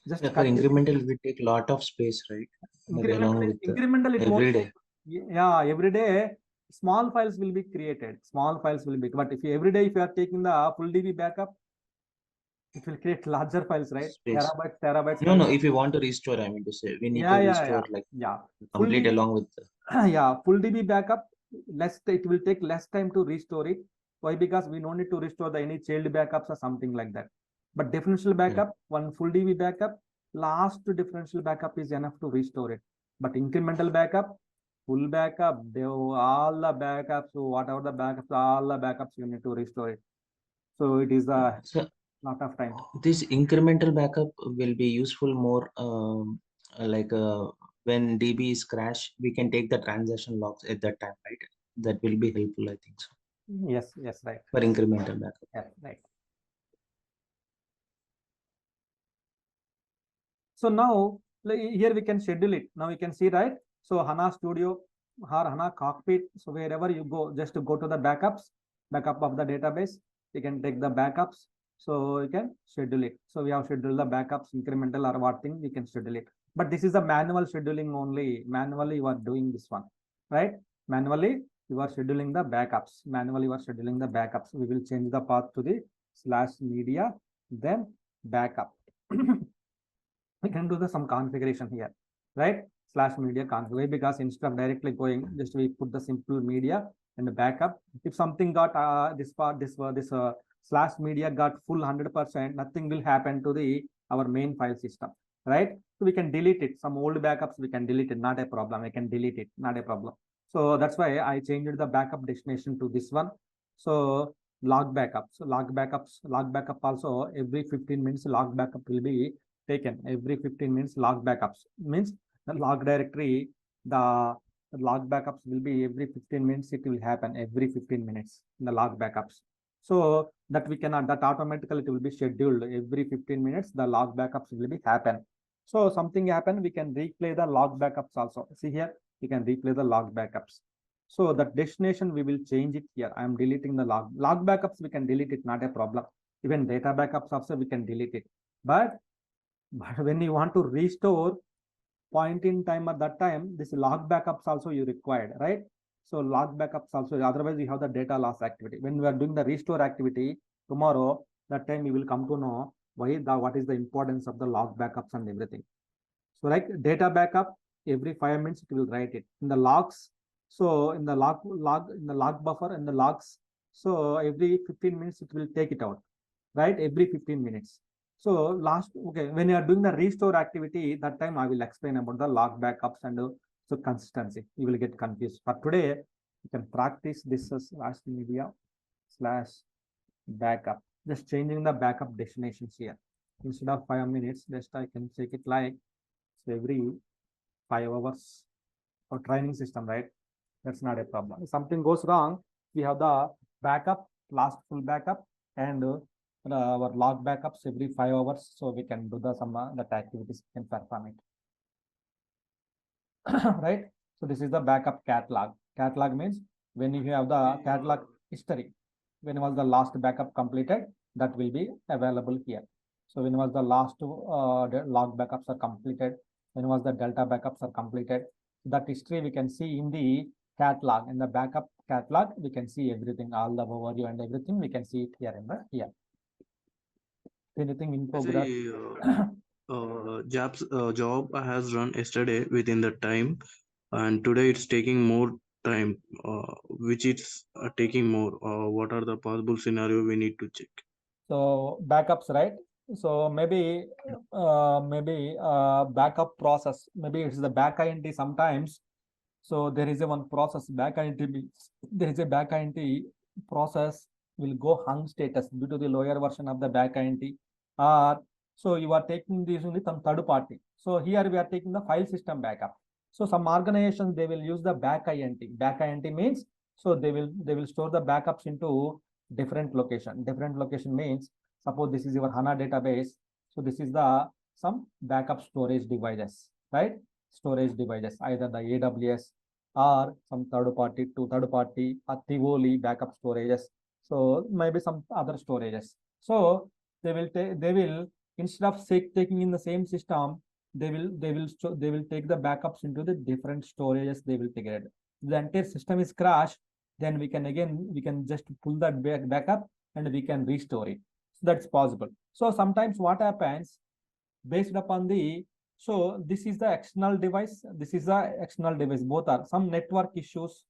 Just Yeah, for incremental, we take a lot of space, right? Maybe along with incremental it every won't day. take. Yeah, every day small files will be created. Small files will be, but if you every day if you are taking the full DB backup, it will create larger files, right? Space. Terabytes. No, if you want to restore, I mean to say, we need to restore like yeah. complete Full, along with yeah, full DB backup, it will take less time to restore it. Why? Because we don't need to restore the any child backups or something like that. But differential backup, one full DB backup, last differential backup is enough to restore it. But incremental backup, full backup, all the backups, so whatever the backups, all the backups you need to restore it. So it is a So lot of time. this incremental backup will be useful more like when DB is crash, we can take the transaction logs at that time, right? That will be helpful, I think so. Yes, right. For incremental backup. Yeah, right. So now here we can schedule it. Now you can see, right? So Hana Studio or Hana Cockpit. So wherever you go, just to go to the backups, backup of the database, you can take the backups. So you can schedule it. So we have scheduled the backups, incremental or what thing, we can schedule it. But this is a manual scheduling only. Manually you are doing this one, right? Manually you are scheduling the backups. Manually you are scheduling the backups. We will change the path to the /media, then backup. We can do some configuration here, right? /media configure, because instead of directly going, just we put the simple media and the backup. If something got this /media got full 100%, nothing will happen to the our main file system, right? So we can delete it. Some old backups we can delete it, not a problem. I can delete it, not a problem. So that's why I changed the backup destination to this one. So log backup. So log backup also every 15 minutes log backup will be taken. Every 15 minutes log backups means the log directory, the log backups will be every 15 minutes. It will happen every 15 minutes in the log backups. So that we cannot, that automatically it will be scheduled every 15 minutes. The log backups will be happen. So something happen, we can replay the log backups also. See here, we can replay the log backups. So that destination we will change it here. I am deleting the log backups. We can delete it, not a problem. Even data backups also we can delete it. But when you want to restore point in time, at that time, this log backups also you required, right? So log backups also, otherwise you have the data loss activity. When we are doing the restore activity tomorrow, that time you will come to know what is the importance of the log backups and everything. So like data backup, every 5 minutes it will write it in the logs. So in the log buffer and the logs, so every 15 minutes it will take it out, right? Every 15 minutes. So when you are doing the restore activity, that time I will explain about the log backups and so consistency. You will get confused. But today you can practice this as /media /backup. Just changing the backup destinations here. Instead of 5 minutes, just I can take it like so every 5 hours for training system, right? That's not a problem. If something goes wrong, we have the backup, last full backup, and our log backups every 5 hours, so we can do the some that activities we can perform it. Right? So this is the backup catalog. Catalog means when you have the catalog history, when was the last backup completed, that will be available here. So when was the last log backups are completed, when was the delta backups are completed, that history we can see in the catalog. In the backup catalog, we can see everything, all the overview and everything, we can see it here in the here. Anything in progress? Job has run yesterday within the time, and today it's taking more time, which is taking more. What are the possible scenario we need to check? So backups, right? So maybe backup process, maybe it's the back INT sometimes. So there is a one process back INT, there is a back INT process will go hung status due to the lower version of the back INT. So you are taking this only some third party. So here we are taking the file system backup. So some organizations, they will use the back INT. Back INT means, so they will store the backups into different location. Different location means, suppose this is your HANA database. So this is the some backup storage devices, right? Storage devices, either the AWS or some third party to third party or Tivoli backup storages. So maybe some other storages. So they will instead of taking in the same system, they will take the backups into the different storages. They will take it. The entire system is crashed, then we can just pull that backup and we can restore it. So that's possible. So sometimes what happens, based upon the, so this is the external device, this is the external device, both are some network issues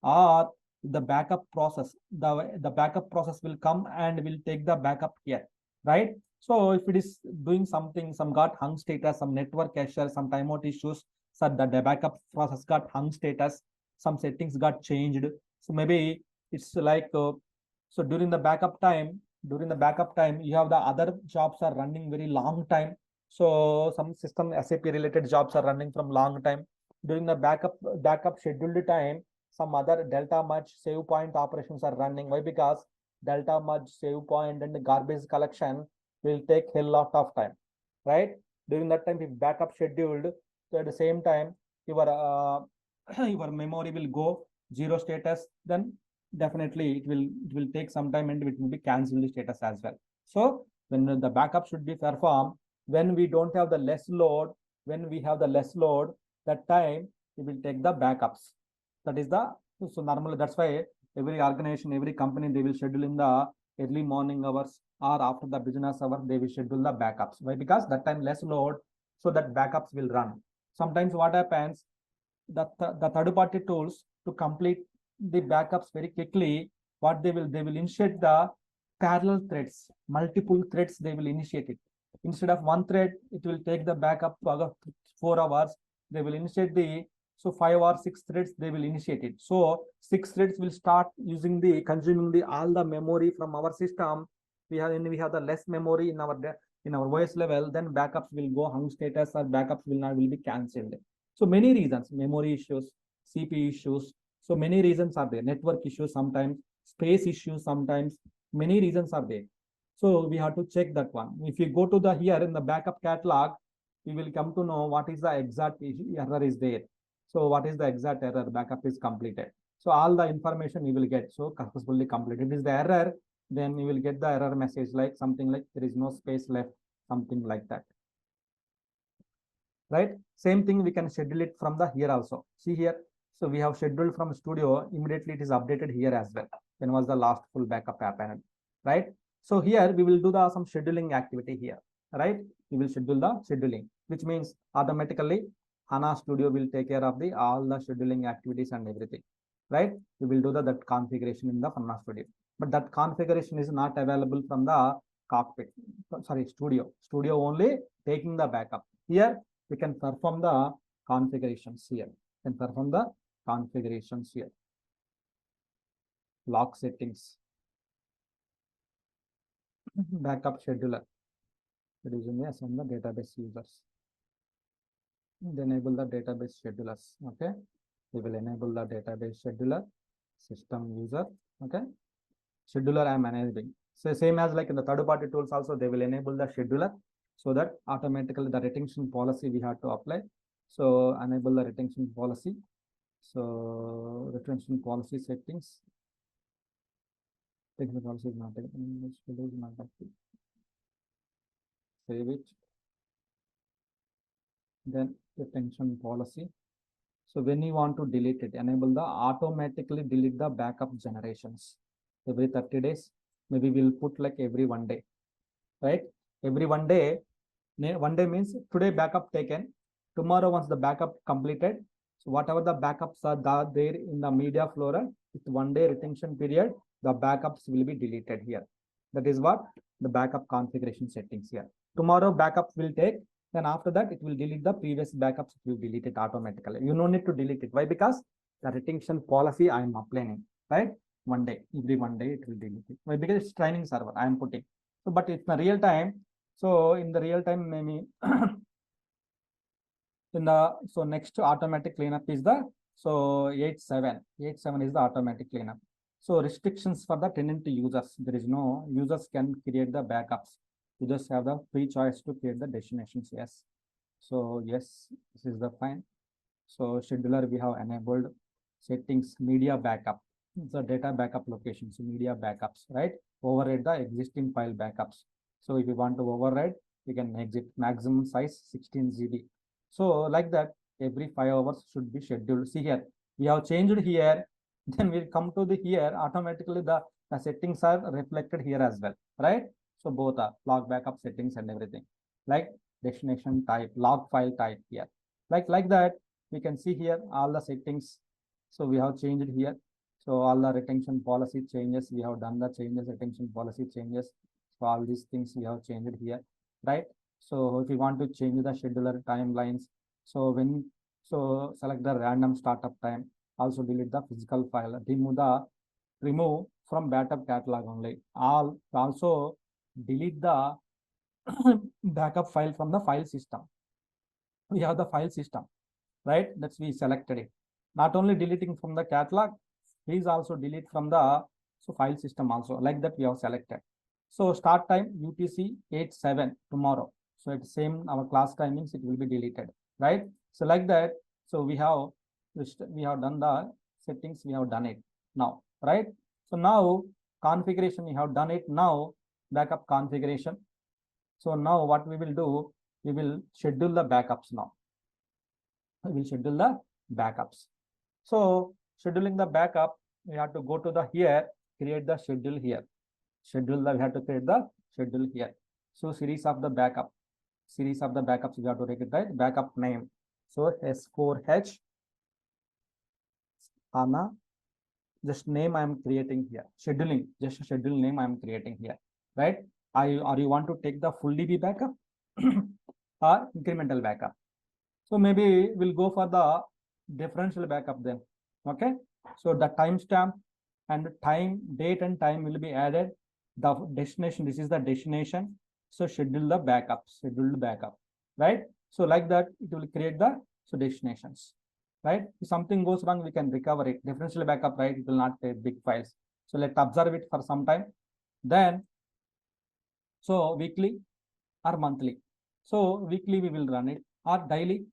or the backup process, the backup process will come and will take the backup here, right? So if it is doing something, some got hung status, some network cache, some timeout issues, so that the backup process got hung status, some settings got changed. So maybe it's like so during the backup time, you have the other jobs are running very long time. So some system SAP related jobs are running from long time. During the backup scheduled time, some other delta merge save point operations are running. Why? Because delta merge save point and the garbage collection will take hell lot of time, right? During that time, if backup scheduled, so at the same time your your memory will go zero status, then definitely it will take some time and it will be cancelled status as well. So when the backup should be performed, when we don't have the less load, when we have the less load, that time we will take the backups. That is the, so normally that's why every organization, every company, they will schedule in the early morning hours or after the business hour, they will schedule the backups. Why? Because that time less load, so that backups will run. Sometimes what happens, the third party tools to complete the backups very quickly, what they will initiate the parallel threads, multiple threads they will initiate it. Instead of one thread, it will take the backup for 4 hours. They will initiate the, so 5 or 6 threads they will initiate it. So 6 threads will start using the consuming the all the memory from our system. We have the less memory in our OS level, then backups will go hung status or backups will be cancelled. So many reasons, memory issues, CPU issues. So many reasons are there. Network issues sometimes, space issues sometimes, many reasons are there. So we have to check that one. If you go to the here in the backup catalog, we will come to know what is the exact error is there. So what is the exact error? Backup is completed. So all the information you will get. So successfully completed. If is the error, then you will get the error message like something like there is no space left, something like that. Right? Same thing we can schedule it from the here also. See here. So we have scheduled from studio, immediately it is updated here as well. When was the last full backup happened, right? So here we will do the some scheduling activity here, right? We will schedule the scheduling, which means automatically HANA Studio will take care of the all the scheduling activities and everything, right? We will do that configuration in the HANA Studio, but that configuration is not available from the cockpit. Sorry, Studio. Studio only taking the backup. Here we can perform the configurations here. Can perform the configurations here. Lock settings. Backup scheduler. Reducing the assign the database users. And enable the database schedulers. Okay. We will enable the database scheduler, system user. Okay. Scheduler I am enabling. So same as like in the third party tools also, they will enable the scheduler so that automatically the retention policy we have to apply. So enable the retention policy. So retention policy settings. Retention policy is not active. Save it. Then retention policy. So when you want to delete it, enable the automatically delete the backup generations every 30 days. Maybe we'll put like every 1 day, right? Every 1 day, 1 day means today backup taken. Tomorrow, once the backup completed, so whatever the backups are there in the media flora, with 1 day retention period, the backups will be deleted here. That is what the backup configuration settings here. Tomorrow backup will take, then after that it will delete the previous backups. It will delete it automatically. You no need to delete it. Why? Because the retention policy I am applying, right? 1 day, every 1 day it will delete it. Why? Because it's training server I am putting. So, but it's the real time. So in the real time, maybe in the so next automatic cleanup is the 87 is the automatic cleanup. So restrictions for the tenant users, there is no users can create the backups. You just have the free choice to create the destinations. Yes, so yes, this is the fine. So scheduler we have enabled. Settings, media backup, the data backup locations, media backups, right? Override the existing file backups. So if you want to override, you can exit. Maximum size 16 GB. So like that, every 5 hours should be scheduled. See here, we have changed here. Then we'll come to the here. Automatically the settings are reflected here as well, right? So both are log backup settings and everything. Like destination type, log file type here. Like that, we can see here all the settings. So we have changed here. So all the retention policy changes, we have done the changes, retention policy changes. So all these things we have changed here, right? So if you want to change the scheduler timelines, so select the random startup time, also delete the physical file, remove from backup catalog only. Also delete the backup file from the file system. We have the file system, right? That's we selected it. Not only deleting from the catalog, please also delete from the file system also. Like that we have selected. So start time UTC 87 tomorrow. So it's same our class timings, it will be deleted, right? So like that. So we have done the settings, we have done it now, right? So now configuration, we have done it now. Backup configuration. So now what we will do, we will schedule the backups now. We will schedule the backups. So scheduling the backup, we have to go to the here, create the schedule here. We have to create the schedule here. So series of the backups we have to take it, right? Backup name. So S4H Hana, just name I am creating here. Scheduling, just a schedule name I am creating here, right? Or you want to take the full DB backup or incremental backup? So maybe we'll go for the differential backup then. Okay. So the timestamp and time, date and time will be added. The destination, this is the destination. So scheduled backup, right? So like that, it will create the destinations, right? If something goes wrong, we can recover it. Differential backup, right? It will not take big files. So let's observe it for some time. Then, so weekly or monthly. So weekly we will run it, or daily,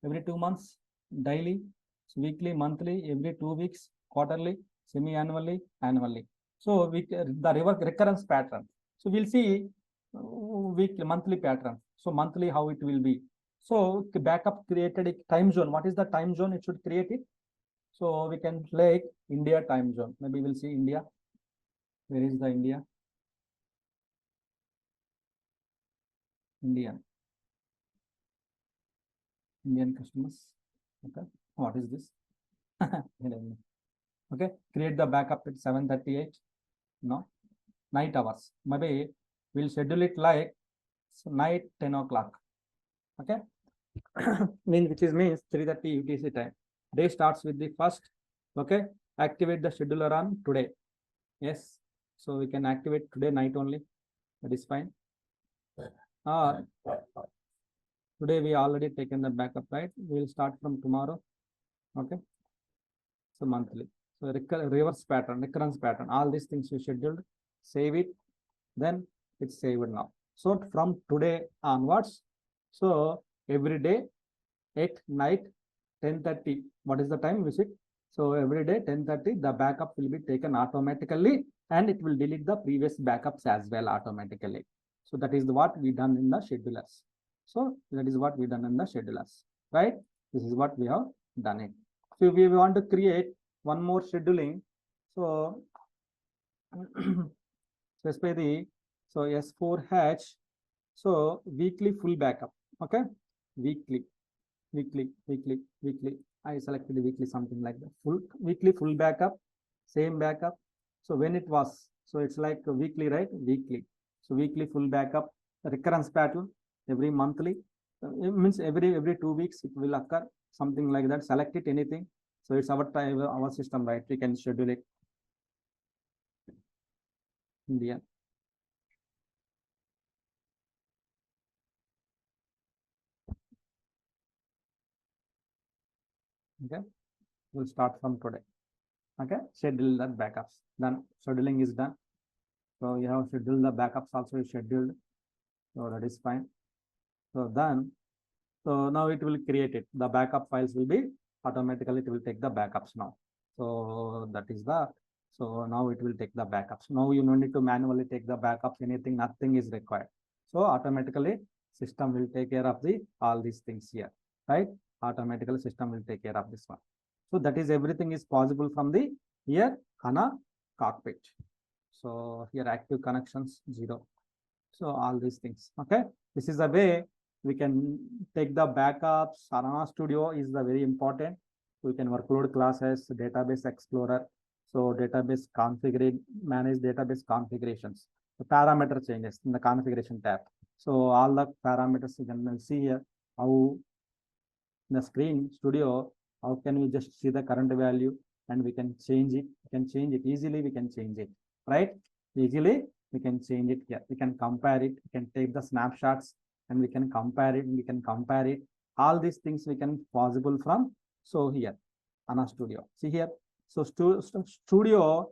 every 2 months, daily, so weekly, monthly, every 2 weeks, quarterly, semi-annually, annually. So the recurrence pattern. So we'll see weekly, monthly pattern. So monthly, how it will be. So the backup created a time zone. What is the time zone it should create it? So we can like India time zone. Maybe we'll see India. Where is the India? Indian customers. Okay. What is this? Okay. Create the backup at 7:38. No. Night hours. Maybe we'll schedule it like night 10 o'clock. Okay. Means 3:30 UTC time. Day starts with the first. Okay. Activate the scheduler on today. Yes. So we can activate today night only. That is fine. Today we already taken the backup, right? We'll start from tomorrow. Okay. So monthly. So reverse pattern, recurrence pattern. All these things we scheduled. Save it. then it's saved now. So from today onwards, so every day at night 10:30, what is the time visit? So every day 10:30, the backup will be taken automatically, and it will delete the previous backups as well automatically. So that is what we done in the schedulers. So that is what we done in the schedulers, right? This is what we have done it. So we want to create one more scheduling. So specify the S4H. So weekly full backup. Okay, weekly. I selected the weekly, something like that. Weekly full backup, same backup. So when it was, so it's like a weekly, right? Weekly. So weekly full backup, recurrence pattern every monthly. It means every 2 weeks it will occur, something like that. Select it, anything. So it's our time, our system, right? We can schedule it. India. Okay, we'll start from today. Okay, schedule that backups. Done. Scheduling is done. So you have scheduled the backups also is scheduled. So that is fine. So then, so now it will create it. The backup files will be automatically, it will take the backups now. So that is the, so now it will take the backups. Now you don't need to manually take the backups, anything, nothing is required. So automatically system will take care of the all these things here, right? Automatically system will take care of this one. So that is everything is possible from the here HANA cockpit. So here active connections 0. So all these things. Okay, this is the way we can take the backups. Hana Studio is the very important. We can workload classes, database explorer. So database configure, manage database configurations. The parameter changes in the configuration tab. So all the parameters you can see here. How in the screen studio, how can we just see the current value and we can change it. We can change it easily. We can change it, right? Easily we can change it here. We can compare it. We can take the snapshots and we can compare it. We can compare it. All these things we can possible from. So here, Hana Studio. See here. So studio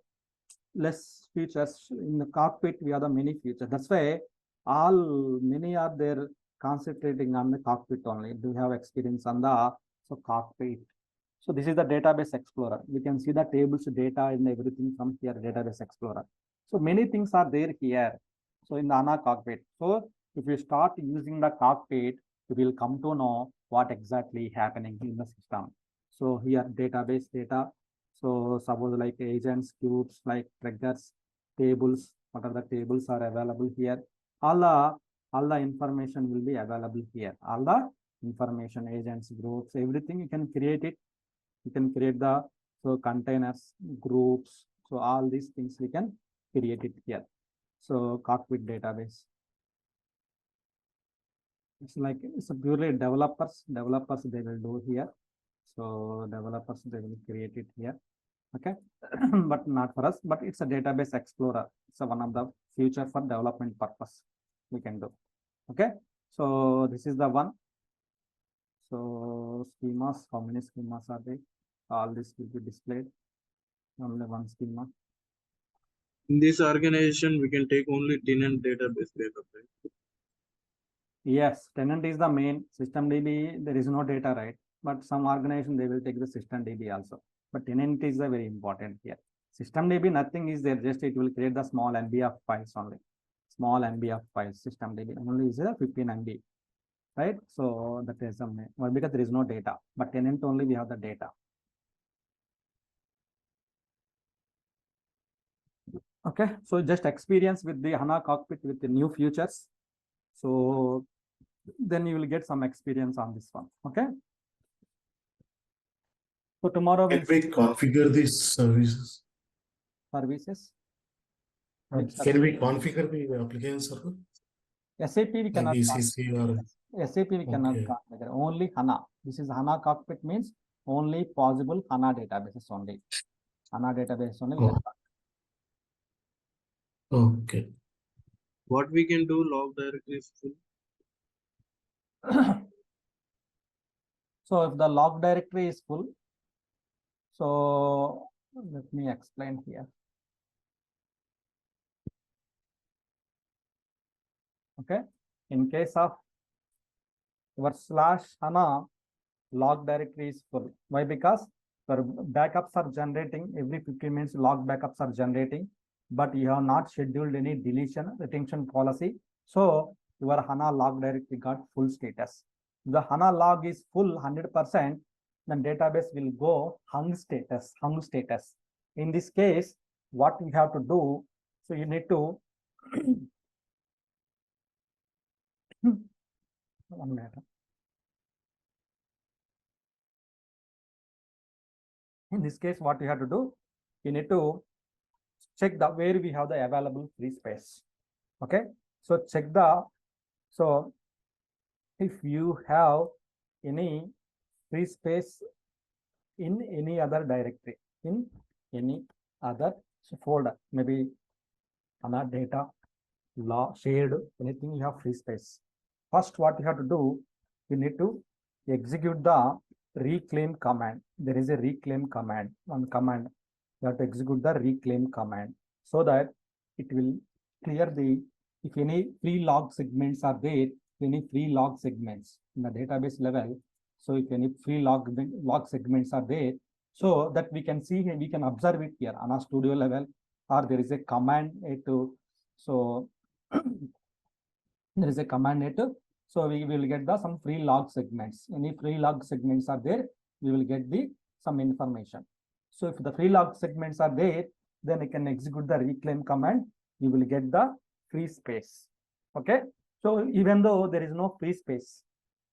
less features in the cockpit. We have the many features. That's why all many are there concentrating on the cockpit only. Do you have experience on the so cockpit? So this is the database explorer. We can see the tables, data, and everything from here, database explorer. So many things are there here. So in the Hana cockpit. So if you start using the cockpit, you will come to know what exactly happening in the system. So here database data. So suppose like agents, cubes, like triggers, tables, what are the tables are available here. All the information will be available here. All the information, agents, groups, everything you can create it. You can create the so containers, groups. So all these things we can create it here. So cockpit database. It's like it's a purely developers they will do here. So developers they will create it here. Okay, but not for us. But it's a database explorer. It's one of the future for development purpose we can do. Okay, so this is the one. So schemas, how many schemas are there? All this will be displayed. Only one schema. In this organization, we can take only tenant database backup, right? Yes, tenant is the main. System DB, there is no data, right? But some organization they will take the system DB also. But tenant is the very important here. System DB, nothing is there. Just it will create the small MB of files only. Small MB of files. System DB only is a 15 MB, right? So that is the main. Well, because there is no data, but tenant only we have the data. Okay, so just experience with the Hana cockpit with the new features. So then you will get some experience on this one. Okay. So tomorrow Can we configure these services? Services. Can we configure the application server? SAP we Like cannot ECC or SAP we cannot okay. configure. Only Hana. This is Hana cockpit means only possible Hana databases only. Hana database only. We Okay. What we can do, log directory is full. can. So if the log directory is full, so let me explain here. Okay. In case of your /hana log directory is full. Why? Because your backups are generating every 15 minutes, log backups are generating, but you have not scheduled any deletion retention policy. So your HANA log directory got full status. The HANA log is full 100%, then database will go hung status, hung status. In this case, what we have to do, so you need to one minute. In this case, what you have to do, you need to check the where we have the available free space. Okay, so check the, so if you have any free space in any other directory, in any other folder, maybe HANA data, law, shared, anything you have free space. First, what you have to do, you need to execute the reclaim command. There is a reclaim command, one command. You have to execute the reclaim command so that it will clear the, if any free log segments are there, any free log segments in the database level. So if any free log segments are there, so that we can see, we can observe it here on a studio level, or there is a command to, so there is a command to, so we will get the some free log segments. Any free log segments are there, we will get the some information. So if the free log segments are there, then I can execute the reclaim command. You will get the free space. Okay. So even though there is no free space,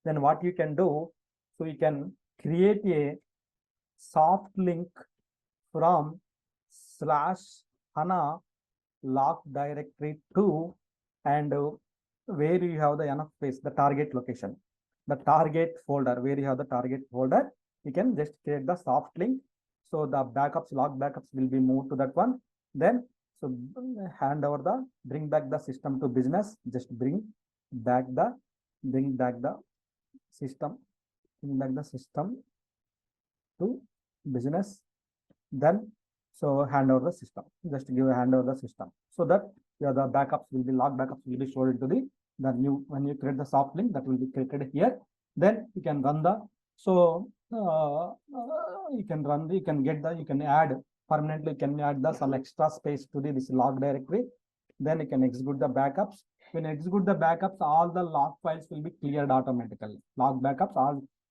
then what you can do, so you can create a soft link from /hana log directory to, and where you have the enough space, the target location, the target folder, where you have the target folder, you can just create the soft link. So the backups, log backups will be moved to that one. Then, so hand over the, bring back the system to business, just bring back the system, bring back the system to business. Then, so hand over the system, just give a hand over the system, so that the backups will be, log backups will be stored into the new, when you create the soft link, that will be created here. Then you can run the, so you can run the, you can get the, you can add permanently, can add the some extra space to this log directory. Then you can execute the backups. When you execute the backups, all the log files will be cleared automatically. Log backups,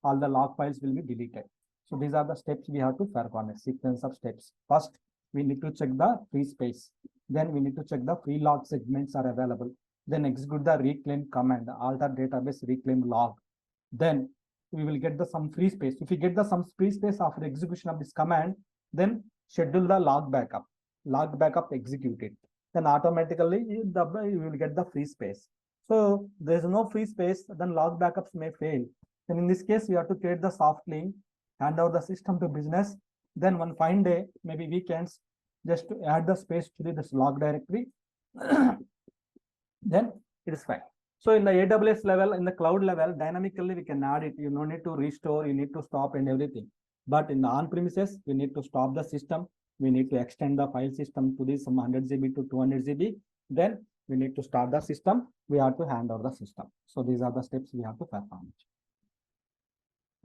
all the log files will be deleted. So these are the steps we have to perform, a sequence of steps. First, we need to check the free space. Then we need to check the free log segments are available. Then execute the reclaim command, alter database reclaim log. Then we will get the some free space. If we get the some free space after execution of this command, then schedule the log backup executed. Then automatically you will get the free space. So there is no free space, then log backups may fail. Then in this case, we have to create the soft link, hand over the system to business. Then one fine day, maybe weekends, just to add the space to this log directory. Then it is fine. So in the AWS level, in the cloud level, dynamically we can add it. You don't need to restore, you need to stop and everything. But in the on-premises, we need to stop the system. We need to extend the file system to this from 100 GB to 200 GB. Then we need to start the system. We have to hand over the system. So these are the steps we have to perform.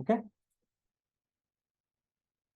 Okay.